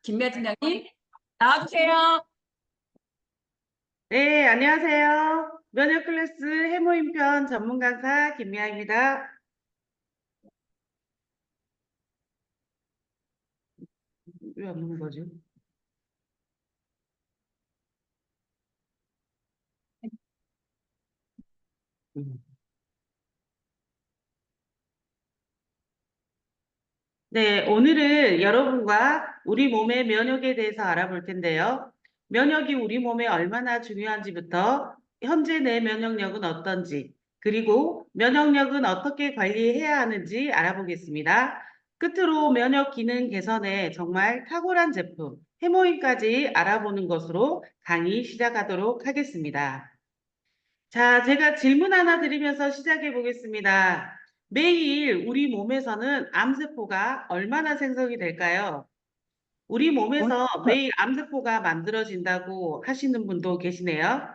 김미아 팀장님 나와주세요. 네, 안녕하세요. 면역 클래스 해모임 편 전문 강사 김미아입니다. 왜 안 오는 거지? 음. 네, 오늘은 여러분과 우리 몸의 면역에 대해서 알아볼 텐데요. 면역이 우리 몸에 얼마나 중요한지부터 현재 내 면역력은 어떤지, 그리고 면역력은 어떻게 관리해야 하는지 알아보겠습니다. 끝으로 면역 기능 개선에 정말 탁월한 제품, 해모인까지 알아보는 것으로 강의 시작하도록 하겠습니다. 자, 제가 질문 하나 드리면서 시작해 보겠습니다. 매일 우리 몸에서는 암세포가 얼마나 생성이 될까요? 우리 몸에서 매일 암세포가 만들어진다고 하시는 분도 계시네요.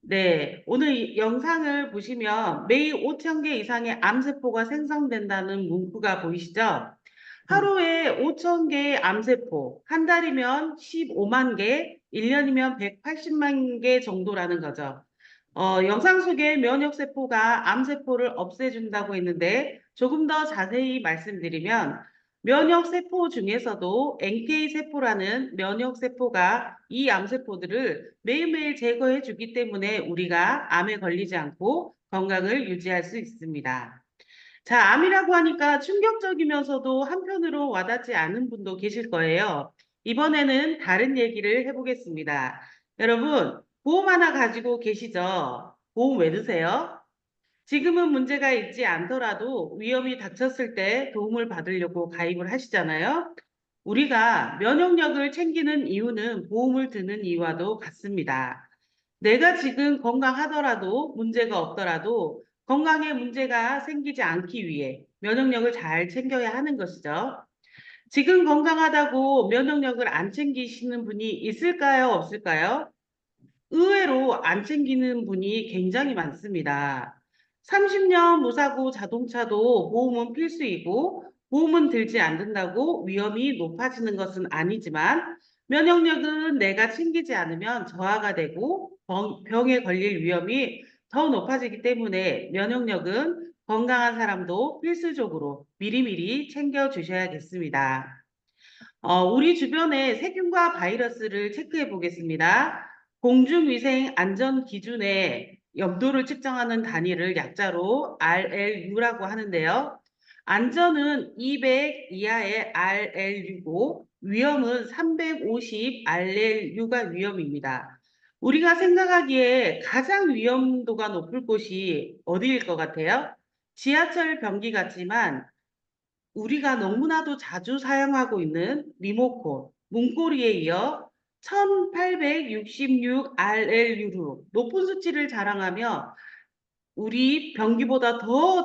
네, 오늘 이 영상을 보시면 매일 5천 개 이상의 암세포가 생성된다는 문구가 보이시죠? 하루에 5천 개의 암세포, 한 달이면 15만 개, 1년이면 180만 개 정도라는 거죠. 영상 속에 면역세포가 암세포를 없애준다고 했는데 조금 더 자세히 말씀드리면 면역세포 중에서도 NK세포라는 면역세포가 이 암세포들을 매일매일 제거해 주기 때문에 우리가 암에 걸리지 않고 건강을 유지할 수 있습니다. 자, 암이라고 하니까 충격적이면서도 한편으로 와닿지 않은 분도 계실 거예요. 이번에는 다른 얘기를 해보겠습니다. 여러분, 보험 하나 가지고 계시죠? 보험 왜 드세요? 지금은 문제가 있지 않더라도 위험이 닥쳤을 때 도움을 받으려고 가입을 하시잖아요. 우리가 면역력을 챙기는 이유는 보험을 드는 이유와도 같습니다. 내가 지금 건강하더라도 문제가 없더라도 건강에 문제가 생기지 않기 위해 면역력을 잘 챙겨야 하는 것이죠. 지금 건강하다고 면역력을 안 챙기시는 분이 있을까요? 없을까요? 의외로 안 챙기는 분이 굉장히 많습니다. 30년 무사고 자동차도 보험은 필수이고 보험은 들지 않는다고 위험이 높아지는 것은 아니지만 면역력은 내가 챙기지 않으면 저하가 되고 병에 걸릴 위험이 더 높아지기 때문에 면역력은 건강한 사람도 필수적으로 미리미리 챙겨주셔야겠습니다. 우리 주변의 세균과 바이러스를 체크해 보겠습니다. 공중위생 안전 기준의 염도를 측정하는 단위를 약자로 RLU라고 하는데요. 안전은 200 이하의 RLU고 위험은 350 RLU가 위험입니다. 우리가 생각하기에 가장 위험도가 높을 곳이 어디일 것 같아요? 지하철 변기 같지만 우리가 너무나도 자주 사용하고 있는 리모컨, 문고리에 이어 1866 RLU로 높은 수치를 자랑하며 우리 변기보다 더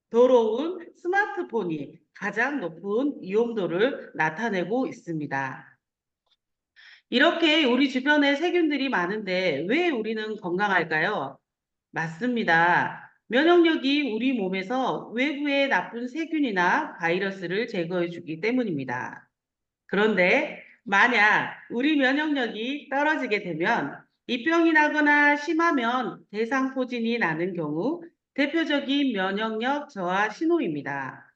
더러운 스마트폰이 가장 높은 위험도를 나타내고 있습니다. 이렇게 우리 주변에 세균들이 많은데 왜 우리는 건강할까요? 맞습니다. 면역력이 우리 몸에서 외부의 나쁜 세균이나 바이러스를 제거해 주기 때문입니다. 그런데 만약 우리 면역력이 떨어지게 되면 입병이 나거나 심하면 대상포진이 나는 경우 대표적인 면역력 저하 신호입니다.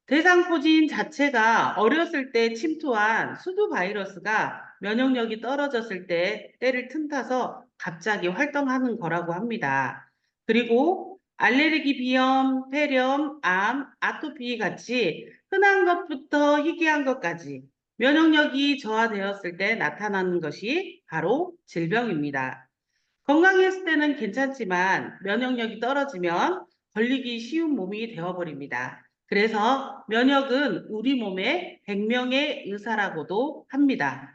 대상포진 자체가 어렸을 때 침투한 수두 바이러스가 면역력이 떨어졌을 때 때를 틈타서 갑자기 활동하는 거라고 합니다. 그리고 알레르기 비염, 폐렴, 암, 아토피 같이 흔한 것부터 희귀한 것까지 면역력이 저하되었을 때 나타나는 것이 바로 질병입니다. 건강했을 때는 괜찮지만 면역력이 떨어지면 걸리기 쉬운 몸이 되어버립니다. 그래서 면역은 우리 몸의 100명의 의사라고도 합니다.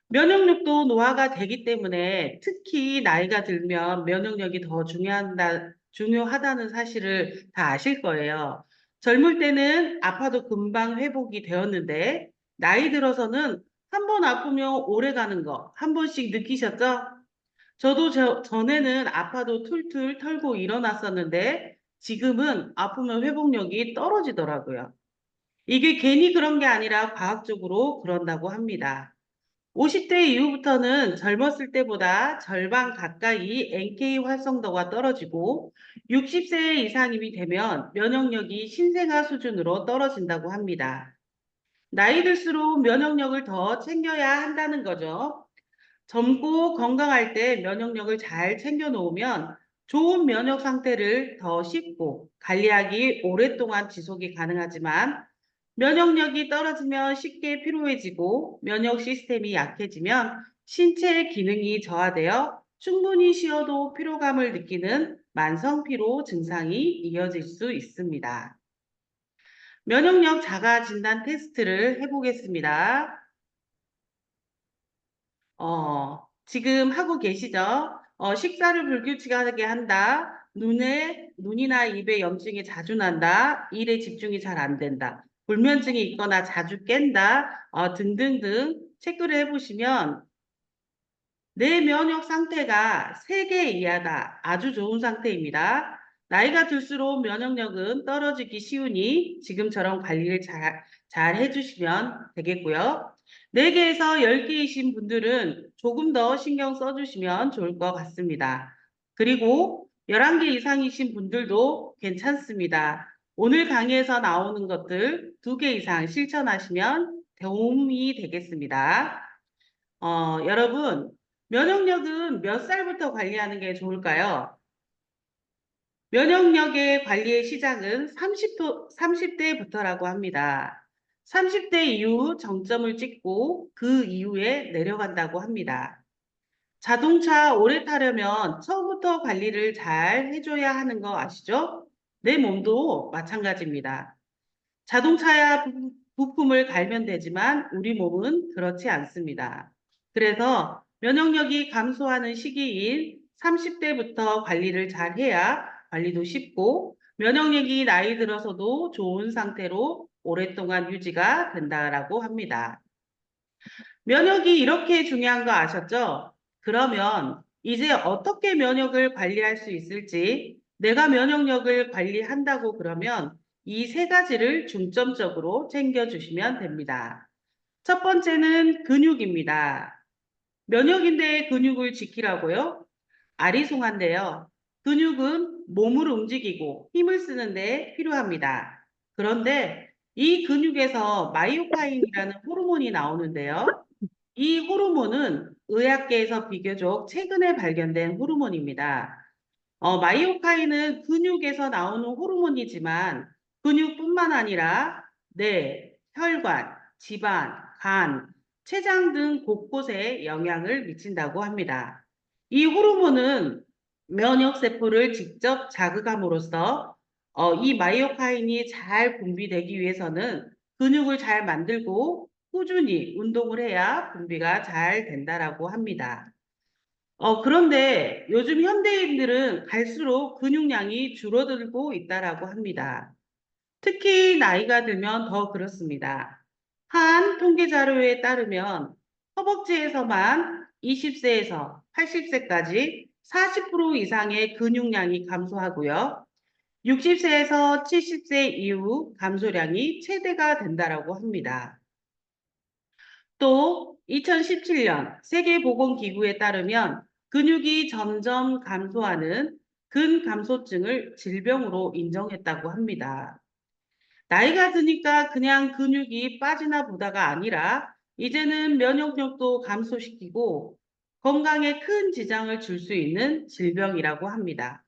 면역력도 노화가 되기 때문에 특히 나이가 들면 면역력이 더 중요하다는 사실을 다 아실 거예요. 젊을 때는 아파도 금방 회복이 되었는데 나이 들어서는 한 번 아프면 오래 가는 거 한 번씩 느끼셨죠? 저도 전에는 아파도 툴툴 털고 일어났었는데 지금은 아프면 회복력이 떨어지더라고요. 이게 괜히 그런 게 아니라 과학적으로 그런다고 합니다. 50대 이후부터는 젊었을 때보다 절반 가까이 NK 활성도가 떨어지고 60세 이상이 되면 면역력이 신생아 수준으로 떨어진다고 합니다. 나이 들수록 면역력을 더 챙겨야 한다는 거죠. 젊고 건강할 때 면역력을 잘 챙겨 놓으면 좋은 면역 상태를 더 쉽고 관리하기 오랫동안 지속이 가능하지만 면역력이 떨어지면 쉽게 피로해지고 면역 시스템이 약해지면 신체 기능이 저하되어 충분히 쉬어도 피로감을 느끼는 만성 피로 증상이 이어질 수 있습니다. 면역력 자가 진단 테스트를 해보겠습니다. 지금 하고 계시죠? 식사를 불규칙하게 한다. 눈이나 입에 염증이 자주 난다. 일에 집중이 잘 안 된다. 불면증이 있거나 자주 깬다. 등등등 체크를 해보시면 내 면역 상태가 3개 이하다. 아주 좋은 상태입니다. 나이가 들수록 면역력은 떨어지기 쉬우니 지금처럼 관리를 잘 해주시면 되겠고요. 4개에서 10개이신 분들은 조금 더 신경 써주시면 좋을 것 같습니다. 그리고 11개 이상이신 분들도 괜찮습니다. 오늘 강의에서 나오는 것들 2개 이상 실천하시면 도움이 되겠습니다. 여러분, 면역력은 몇 살부터 관리하는 게 좋을까요? 면역력의 관리의 시작은 30대부터라고 합니다. 30대 이후 정점을 찍고 그 이후에 내려간다고 합니다. 자동차 오래 타려면 처음부터 관리를 잘 해줘야 하는 거 아시죠? 내 몸도 마찬가지입니다. 자동차야 부품을 갈면 되지만 우리 몸은 그렇지 않습니다. 그래서 면역력이 감소하는 시기인 30대부터 관리를 잘 해야 관리도 쉽고 면역력이 나이 들어서도 좋은 상태로 오랫동안 유지가 된다라고 합니다. 면역이 이렇게 중요한 거 아셨죠? 그러면 이제 어떻게 면역을 관리할 수 있을지 내가 면역력을 관리한다고 그러면 이 3가지를 중점적으로 챙겨주시면 됩니다. 첫 번째는 근육입니다. 면역인데 근육을 지키라고요? 아리송한데요. 근육은 몸을 움직이고 힘을 쓰는데 필요합니다. 그런데 이 근육에서 마이오카인이라는 호르몬이 나오는데요. 이 호르몬은 의학계에서 비교적 최근에 발견된 호르몬입니다. 마이오카인은 근육에서 나오는 호르몬이지만 근육뿐만 아니라 뇌, 혈관, 지방, 간, 췌장 등 곳곳에 영향을 미친다고 합니다. 이 호르몬은 면역세포를 직접 자극함으로써 이 마이오카인이 잘 분비되기 위해서는 근육을 잘 만들고 꾸준히 운동을 해야 분비가 잘 된다라고 합니다. 그런데 요즘 현대인들은 갈수록 근육량이 줄어들고 있다라고 합니다. 특히 나이가 들면 더 그렇습니다. 한 통계 자료에 따르면 허벅지에서만 20세에서 80세까지 40% 이상의 근육량이 감소하고요. 60세에서 70세 이후 감소량이 최대가 된다라고 합니다. 또 2017년 세계보건기구에 따르면 근육이 점점 감소하는 근감소증을 질병으로 인정했다고 합니다. 나이가 드니까 그냥 근육이 빠지나 보다가 아니라 이제는 면역력도 감소시키고 건강에 큰 지장을 줄 수 있는 질병이라고 합니다.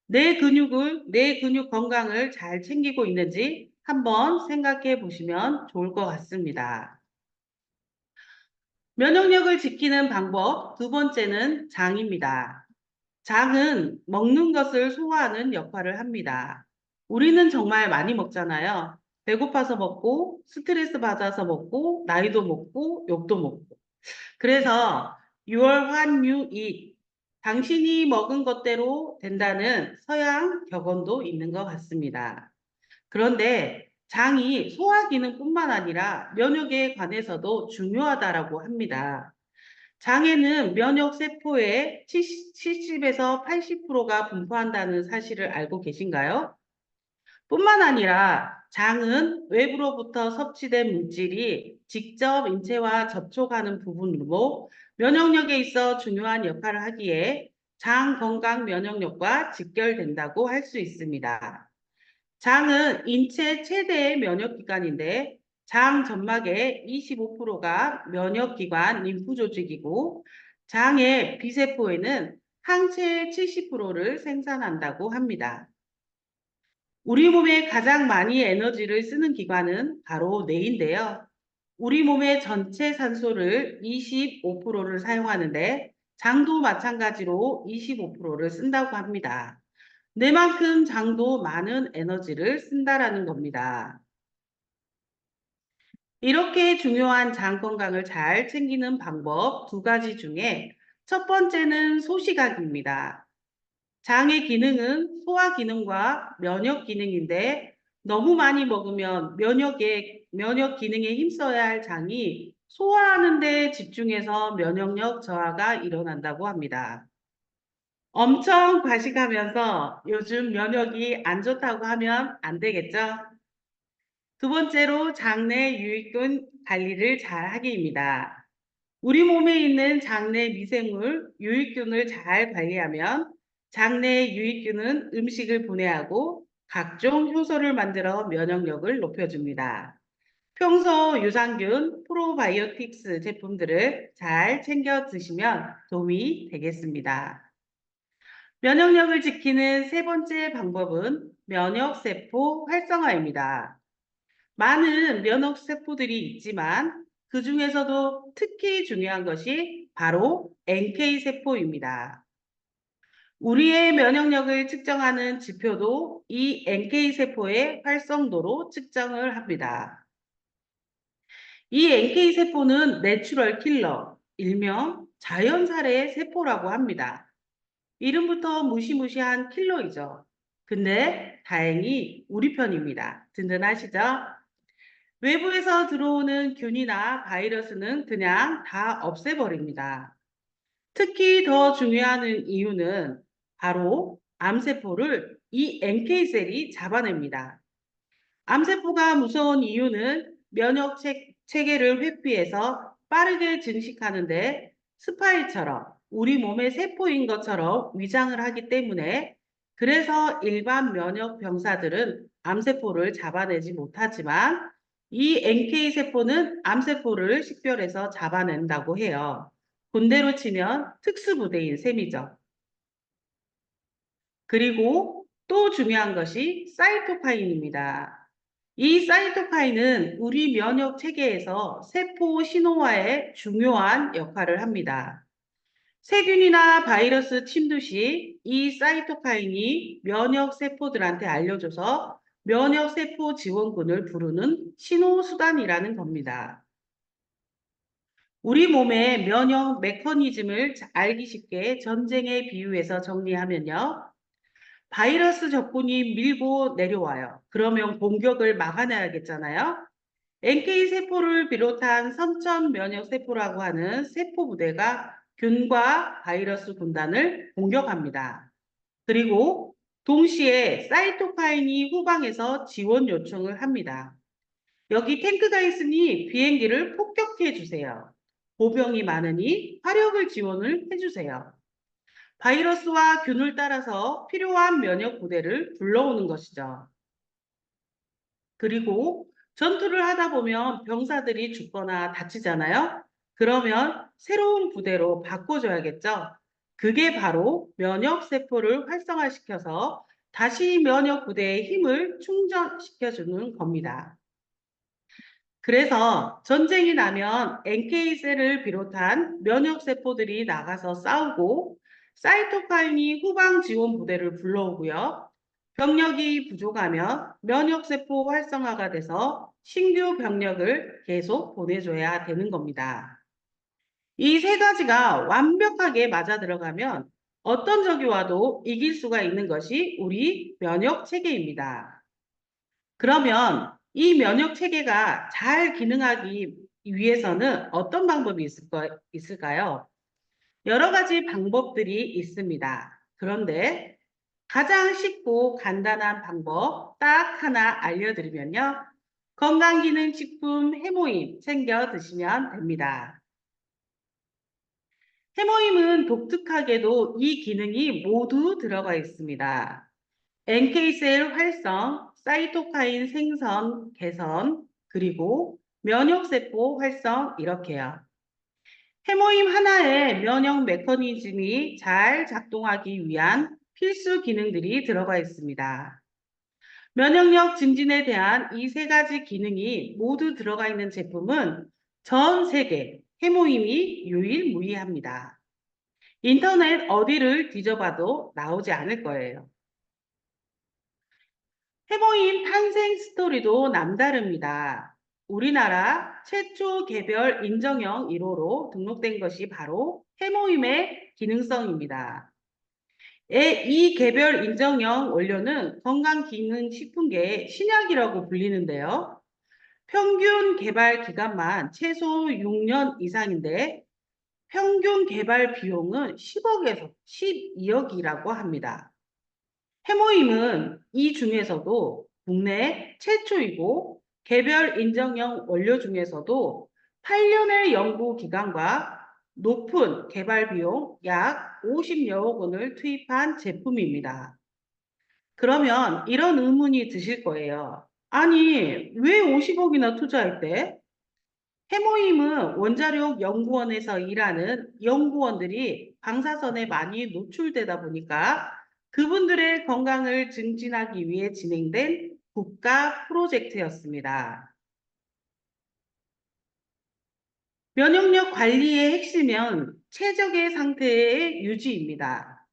내 근육 건강을 잘 챙기고 있는지 한번 생각해 보시면 좋을 것 같습니다. 면역력을 지키는 방법 2번째는 장입니다. 장은 먹는 것을 소화하는 역할을 합니다. 우리는 정말 많이 먹잖아요. 배고파서 먹고, 스트레스 받아서 먹고, 나이도 먹고, 욕도 먹고. 그래서 Your what you eat. 당신이 먹은 것대로 된다는 서양 격언도 있는 것 같습니다. 그런데 장이 소화 기능뿐만 아니라 면역에 관해서도 중요하다라고 합니다. 장에는 면역 세포의 70에서 80%가 분포한다는 사실을 알고 계신가요? 뿐만 아니라 장은 외부로부터 섭취된 물질이 직접 인체와 접촉하는 부분으로 면역력에 있어 중요한 역할을 하기에 장 건강 면역력과 직결된다고 할 수 있습니다. 장은 인체 최대의 면역기관인데 장 점막의 25%가 면역기관 림프 조직이고 장의 비세포에는 항체의 70%를 생산한다고 합니다. 우리 몸에 가장 많이 에너지를 쓰는 기관은 바로 뇌인데요. 우리 몸의 전체 산소를 25%를 사용하는데 장도 마찬가지로 25%를 쓴다고 합니다. 뇌만큼 장도 많은 에너지를 쓴다라는 겁니다. 이렇게 중요한 장 건강을 잘 챙기는 방법 두 가지 중에 첫 번째는 소시각입니다. 장의 기능은 소화 기능과 면역 기능인데 너무 많이 먹으면 면역 기능에 힘써야 할 장이 소화하는 데 집중해서 면역력 저하가 일어난다고 합니다. 엄청 과식하면서 요즘 면역이 안 좋다고 하면 안 되겠죠? 두 번째로 장내 유익균 관리를 잘 하기입니다. 우리 몸에 있는 장내 미생물, 유익균을 잘 관리하면 장내 유익균은 음식을 분해하고 각종 효소를 만들어 면역력을 높여줍니다. 평소 유산균, 프로바이오틱스 제품들을 잘 챙겨 드시면 도움이 되겠습니다. 면역력을 지키는 세 번째 방법은 면역세포 활성화입니다. 많은 면역세포들이 있지만 그 중에서도 특히 중요한 것이 바로 NK세포입니다. 우리의 면역력을 측정하는 지표도 이 NK세포의 활성도로 측정을 합니다. 이 NK세포는 내추럴 킬러, 일명 자연살해 세포라고 합니다. 이름부터 무시무시한 킬러이죠. 근데 다행히 우리 편입니다. 든든하시죠? 외부에서 들어오는 균이나 바이러스는 그냥 다 없애버립니다. 특히 더 중요한 이유는 바로 암세포를 이 NK셀이 잡아냅니다. 암세포가 무서운 이유는 면역 체계를 회피해서 빠르게 증식하는데 스파이처럼 우리 몸의 세포인 것처럼 위장을 하기 때문에 그래서 일반 면역 병사들은 암세포를 잡아내지 못하지만 이 NK세포는 암세포를 식별해서 잡아낸다고 해요. 군대로 치면 특수부대인 셈이죠. 그리고 또 중요한 것이 사이토카인입니다. 이 사이토카인은 우리 면역 체계에서 세포 신호화에 중요한 역할을 합니다. 세균이나 바이러스 침투 시 이 사이토카인이 면역 세포들한테 알려줘서 면역 세포 지원군을 부르는 신호 수단이라는 겁니다. 우리 몸의 면역 메커니즘을 알기 쉽게 전쟁에 비유해서 정리하면요. 바이러스 적군이 밀고 내려와요. 그러면 공격을 막아내야겠잖아요. NK세포를 비롯한 선천 면역세포라고 하는 세포 부대가 균과 바이러스 군단을 공격합니다. 그리고 동시에 사이토카인이 후방에서 지원 요청을 합니다. 여기 탱크가 있으니 비행기를 폭격해 주세요. 보병이 많으니 화력을 지원을 해주세요. 바이러스와 균을 따라서 필요한 면역 부대를 불러오는 것이죠. 그리고 전투를 하다 보면 병사들이 죽거나 다치잖아요. 그러면 새로운 부대로 바꿔줘야겠죠. 그게 바로 면역세포를 활성화시켜서 다시 면역 부대의 힘을 충전시켜주는 겁니다. 그래서 전쟁이 나면 NK셀을 비롯한 면역세포들이 나가서 싸우고 사이토카인이 후방 지원 부대를 불러오고요. 병력이 부족하면 면역세포 활성화가 돼서 신규 병력을 계속 보내줘야 되는 겁니다. 이 세 가지가 완벽하게 맞아 들어가면 어떤 적이 와도 이길 수가 있는 것이 우리 면역 체계입니다. 그러면 이 면역 체계가 잘 기능하기 위해서는 어떤 방법이 있을까요? 여러 가지 방법들이 있습니다. 그런데 가장 쉽고 간단한 방법 딱 하나 알려드리면요. 건강기능식품 해모임 챙겨 드시면 됩니다. 해모임은 독특하게도 이 기능이 모두 들어가 있습니다. NK셀 활성, 사이토카인 생성, 개선, 그리고 면역세포 활성 이렇게요. 해모임 하나에 면역 메커니즘이 잘 작동하기 위한 필수 기능들이 들어가 있습니다. 면역력 증진에 대한 이 세 가지 기능이 모두 들어가 있는 제품은 전 세계 해모임이 유일무이합니다. 인터넷 어디를 뒤져봐도 나오지 않을 거예요. 해모임 탄생 스토리도 남다릅니다. 우리나라 최초 개별 인정형 1호로 등록된 것이 바로 해모임의 기능성입니다. 이 개별 인정형 원료는 건강기능식품계의 신약이라고 불리는데요. 평균 개발 기간만 최소 6년 이상인데 평균 개발 비용은 10억에서 12억이라고 합니다. 해모임은 이 중에서도 국내 최초이고 개별 인정형 원료 중에서도 8년의 연구 기간과 높은 개발 비용 약 50여억 원을 투입한 제품입니다. 그러면 이런 의문이 드실 거예요. 아니, 왜 50억이나 투자했대? 해모임은 원자력 연구원에서 일하는 연구원들이 방사선에 많이 노출되다 보니까 그분들의 건강을 증진하기 위해 진행된 국가 프로젝트였습니다. 면역력 관리의 핵심은 최적의 상태의 유지입니다.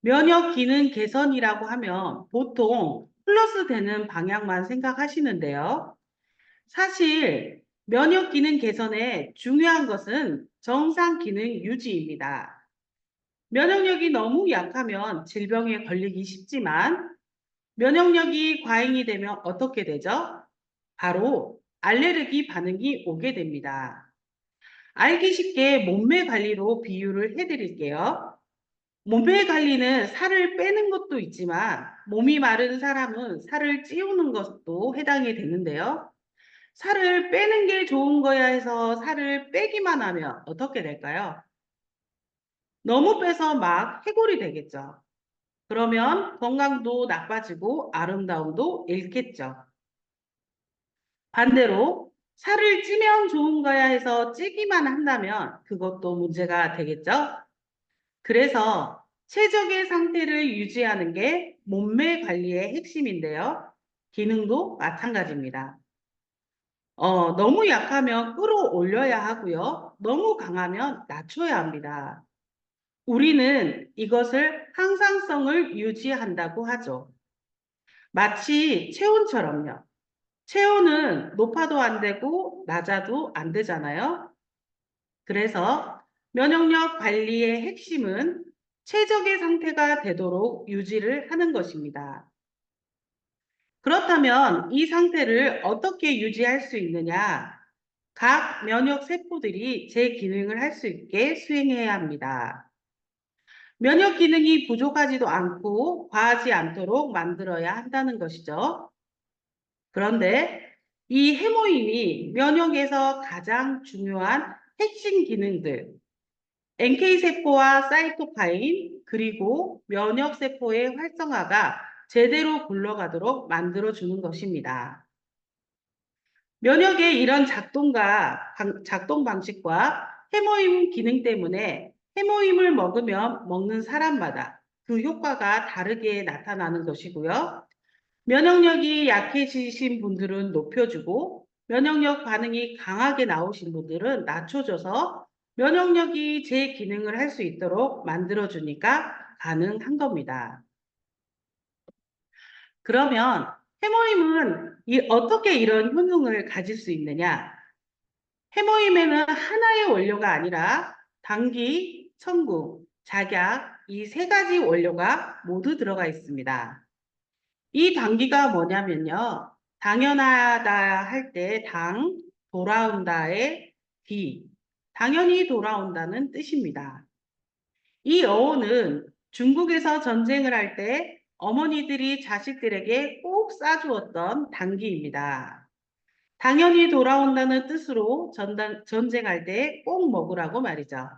면역 기능 개선이라고 하면 보통 플러스 되는 방향만 생각하시는데요. 사실 면역 기능 개선에 중요한 것은 정상 기능 유지입니다. 면역력이 너무 약하면 질병에 걸리기 쉽지만 면역력이 과잉이 되면 어떻게 되죠? 바로 알레르기 반응이 오게 됩니다. 알기 쉽게 몸매 관리로 비유를 해드릴게요. 몸매 관리는 살을 빼는 것도 있지만 몸이 마른 사람은 살을 찌우는 것도 해당이 되는데요. 살을 빼는 게 좋은 거야 해서 살을 빼기만 하면 어떻게 될까요? 너무 빼서 막 해골이 되겠죠. 그러면 건강도 나빠지고 아름다움도 잃겠죠. 반대로 살을 찌면 좋은 거야 해서 찌기만 한다면 그것도 문제가 되겠죠. 그래서 최적의 상태를 유지하는 게 몸매 관리의 핵심인데요. 기능도 마찬가지입니다. 너무 약하면 끌어올려야 하고요. 너무 강하면 낮춰야 합니다. 우리는 이것을 항상성을 유지한다고 하죠. 마치 체온처럼요. 체온은 높아도 안 되고 낮아도 안 되잖아요. 그래서 면역력 관리의 핵심은 최적의 상태가 되도록 유지를 하는 것입니다. 그렇다면 이 상태를 어떻게 유지할 수 있느냐? 각 면역 세포들이 제 기능을 할 수 있게 수행해야 합니다. 면역 기능이 부족하지도 않고 과하지 않도록 만들어야 한다는 것이죠. 그런데 이 해모임이 면역에서 가장 중요한 핵심 기능들, NK세포와 사이토카인, 그리고 면역세포의 활성화가 제대로 굴러가도록 만들어주는 것입니다. 면역의 이런 작동 방식과 해모임 기능 때문에 해모임을 먹으면 먹는 사람마다 그 효과가 다르게 나타나는 것이고요. 면역력이 약해지신 분들은 높여주고 면역력 반응이 강하게 나오신 분들은 낮춰줘서 면역력이 제 기능을 할 수 있도록 만들어주니까 가능한 겁니다. 그러면 해모임은 어떻게 이런 효능을 가질 수 있느냐? 해모임에는 하나의 원료가 아니라 당기, 천국, 작약 이 세 가지 원료가 모두 들어가 있습니다. 이 당기가 뭐냐면요. 당연하다 할 때 당, 돌아온다의 뒤, 당연히 돌아온다는 뜻입니다. 이 어원은 중국에서 전쟁을 할 때 어머니들이 자식들에게 꼭 싸주었던 당귀입니다. 당연히 돌아온다는 뜻으로 전쟁할 때 꼭 먹으라고 말이죠.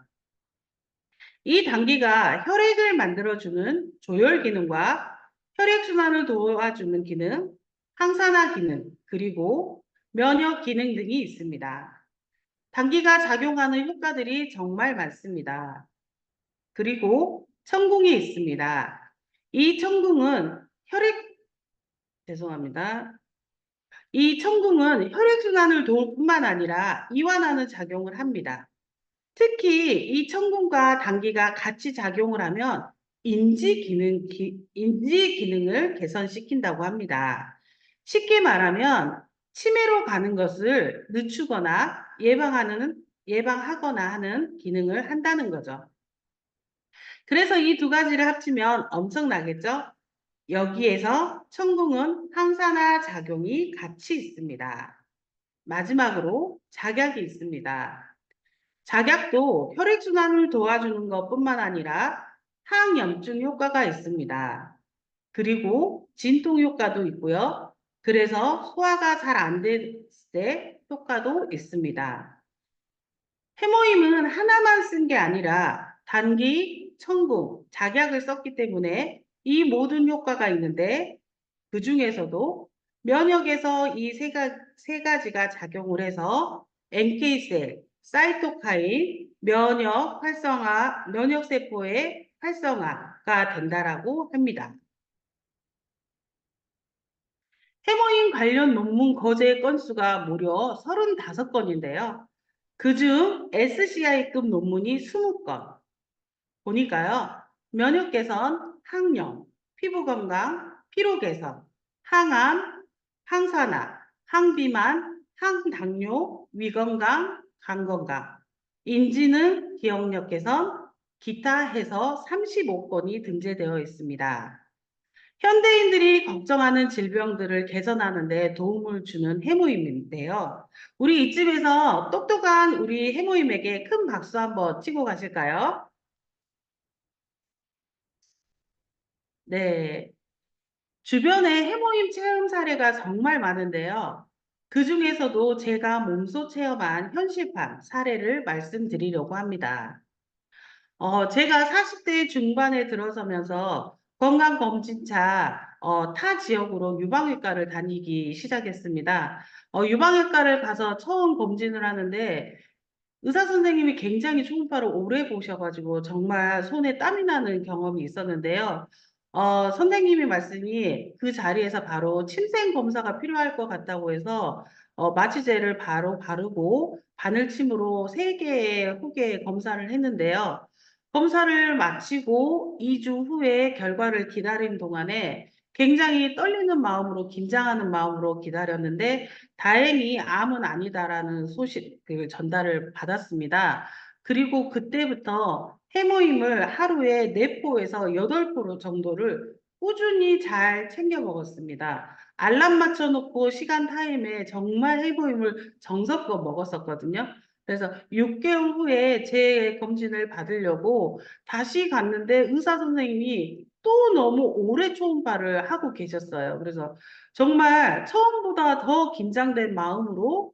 이 당귀가 혈액을 만들어주는 조혈 기능과 혈액순환을 도와주는 기능, 항산화 기능, 그리고 면역 기능 등이 있습니다. 당귀가 작용하는 효과들이 정말 많습니다. 그리고 천궁이 있습니다. 이 천궁은 죄송합니다. 이 천궁은 혈액순환을 도울 뿐만 아니라 이완하는 작용을 합니다. 특히 이 천궁과 당귀가 같이 작용을 하면 인지 기능을 개선시킨다고 합니다. 쉽게 말하면 치매로 가는 것을 늦추거나 예방하거나 하는 기능을 한다는 거죠. 그래서 이 두 가지를 합치면 엄청나겠죠? 여기에서 천궁은 항산화 작용이 같이 있습니다. 마지막으로 작약이 있습니다. 작약도 혈액순환을 도와주는 것뿐만 아니라 항염증 효과가 있습니다. 그리고 진통 효과도 있고요. 그래서 소화가 잘 안 될 때 효과도 있습니다. 해모임은 하나만 쓴 게 아니라 단기, 천궁, 작약을 썼기 때문에 이 모든 효과가 있는데 그 중에서도 면역에서 이 세 가지가 작용을 해서 NK셀, 사이토카인, 면역세포의 활성화가 된다라고 합니다. 해모임 관련 논문 거제 건수가 무려 35건인데요. 그중 SCI급 논문이 20건. 보니까요. 면역 개선, 항염, 피부 건강, 피로 개선, 항암, 항산화, 항비만, 항당뇨, 위건강, 간 건강, 인지능, 기억력 개선, 기타 해서 35건이 등재되어 있습니다. 현대인들이 걱정하는 질병들을 개선하는 데 도움을 주는 해모임인데요. 우리 이쯤에서 똑똑한 우리 해모임에게 큰 박수 한번 치고 가실까요? 네. 주변에 해모임 체험 사례가 정말 많은데요. 그 중에서도 제가 몸소 체험한 현실판 사례를 말씀드리려고 합니다. 제가 40대 중반에 들어서면서 건강검진차 타 지역으로 유방외과를 다니기 시작했습니다. 유방외과를 가서 처음 검진을 하는데 의사 선생님이 굉장히 초음파를 오래 보셔가지고 정말 손에 땀이 나는 경험이 있었는데요. 선생님이 말씀이 그 자리에서 바로 침생 검사가 필요할 것 같다고 해서 마취제를 바로 바르고 바늘침으로 3개의 후에 검사를 했는데요. 검사를 마치고 2주 후에 결과를 기다리는 동안에 굉장히 떨리는 마음으로 긴장하는 마음으로 기다렸는데 다행히 암은 아니다라는 소식을 전달을 받았습니다. 그리고 그때부터 해모임을 하루에 4포에서 8포 정도를 꾸준히 잘 챙겨 먹었습니다. 알람 맞춰놓고 시간 타임에 정말 해모임을 정성껏 먹었었거든요. 그래서 6개월 후에 제 검진을 받으려고 다시 갔는데 의사 선생님이 또 너무 오래 초음파를 하고 계셨어요. 그래서 정말 처음보다 더 긴장된 마음으로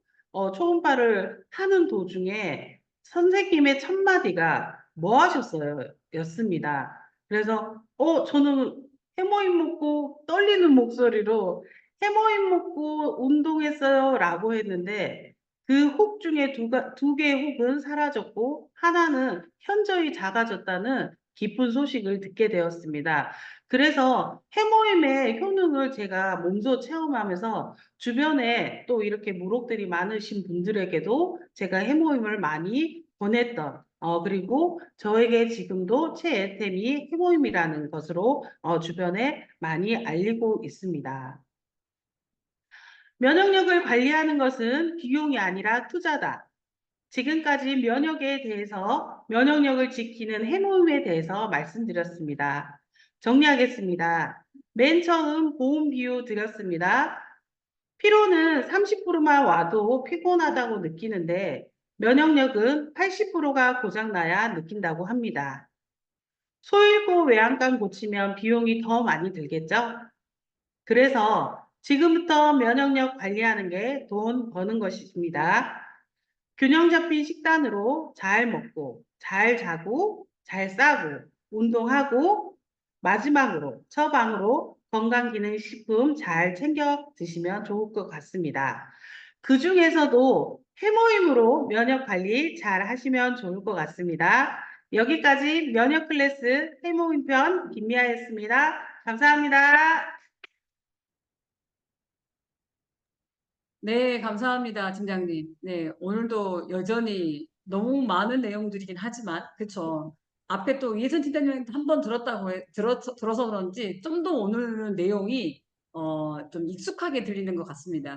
초음파를 하는 도중에 선생님의 첫 마디가 뭐 하셨어요? 였습니다. 그래서 저는 해모임 먹고 떨리는 목소리로 해모임 먹고 운동했어요 라고 했는데 그 혹 중에 두 개의 혹은 사라졌고 하나는 현저히 작아졌다는 기쁜 소식을 듣게 되었습니다. 그래서 해모임의 효능을 제가 몸소 체험하면서 주변에 또 이렇게 무록들이 많으신 분들에게도 제가 해모임을 많이 권했던 그리고 저에게 지금도 최애템이 해모임이라는 것으로 주변에 많이 알리고 있습니다. 면역력을 관리하는 것은 비용이 아니라 투자다. 지금까지 면역력을 지키는 해모임에 대해서 말씀드렸습니다. 정리하겠습니다. 맨 처음 보험 비유 드렸습니다. 피로는 30%만 와도 피곤하다고 느끼는데 면역력은 80%가 고장나야 느낀다고 합니다. 소일고 외양간 고치면 비용이 더 많이 들겠죠? 그래서 지금부터 면역력 관리하는 게 돈 버는 것입니다. 균형 잡힌 식단으로 잘 먹고, 잘 자고, 잘 싸고, 운동하고, 마지막으로 처방으로 건강기능식품 잘 챙겨 드시면 좋을 것 같습니다. 그 중에서도 해모임으로 면역 관리 잘 하시면 좋을 것 같습니다. 여기까지 면역 클래스 해모임 편 김미아였습니다. 감사합니다. 네, 감사합니다, 팀장님. 네, 오늘도 여전히 너무 많은 내용들이긴 하지만, 그쵸. 앞에 또 예선 팀장님한테 한 번 들어서 그런지 좀 더 오늘은 내용이 좀 익숙하게 들리는 것 같습니다.